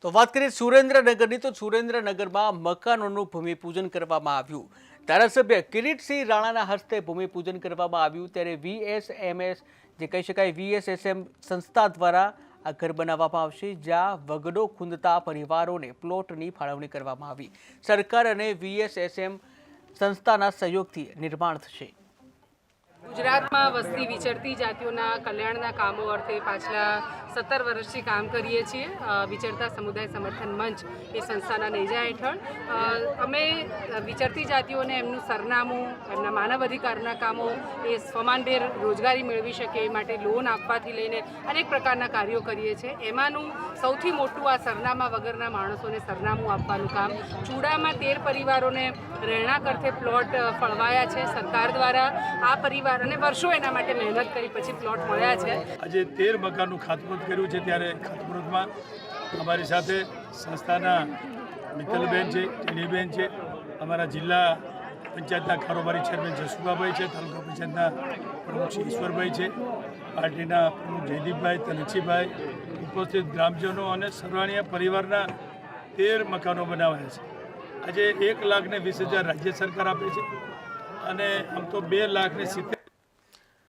તો વાત કરીએ સુરેન્દ્રનગરની તો સુરેન્દ્રનગરમાં મકાનોનું ભૂમિપૂજન કરવામાં આવ્યું। ધારાસભ્ય કિરીટસિંહ રાણાના હસ્તે ભૂમિપૂજન કરવામાં આવ્યું। ત્યારે VSMS જે કહી શકાય VSSM સંસ્થા દ્વારા આ ઘર બનાવવામાં આવશે, જ્યાં વગડો ખૂંદતા પરિવારોને પ્લોટની ફાળવણી કરવામાં આવી। સરકાર અને VSSM સંસ્થાના સહયોગથી નિર્માણ થશે। ગુજરાતમાં વસતી વિચરતી જાતિઓના કલ્યાણના કામો અર્થે પાછલા 17 વર્ષથી કામ કરીએ છીએ। વિચરતા સમુદાય સમર્થન મંચ એ સંસ્થાના નેજા હેઠળ અમે વિચરતી જાતિઓને એમનું સરનામું, એમના માનવ અધિકારના કામો, એ સ્વમાનભેર રોજગારી મેળવી શકે એ માટે લોન આપવાથી લઈને અનેક પ્રકારના કાર્યો કરીએ છીએ। એમાંનું સૌથી મોટું આ સરનામા વગરના માણસોને સરનામું આપવાનું કામ। ચૂડામાં 13 પરિવારોને રહેણાંક અર્થે પ્લોટ ફળવાયા છે સરકાર દ્વારા। આ પરિવાર અને વર્ષો એના માટે મહેનત કરી પછી પ્લોટ મળ્યા છે। આજે 13 મકાનનું ખાતમુહૂર્ત કર્યું છે। ત્યારે ખાતમુહૂર્તમાં અમારી સાથે સંસ્થાના મિત્તલબેન છે, ટીનીબેન છે, અમારા જિલ્લા પંચાયતના કારોબારી ચેરમેન જસુભાઈ છે, તાલુકા પંચાયતના પ્રમુખ શ્રી ઈશ્વરભાઈ છે, પાર્ટીના પ્રમુખ જયદીપભાઈ, તલક્ષીભાઈ, ઉપસ્થિત ગ્રામજનો અને સર્વાણીય પરિવારના 13 મકાનો બનાવાયા છે। આજે 1,20,000 રાજ્ય સરકાર આપે છે અને આમ તો 2,70,000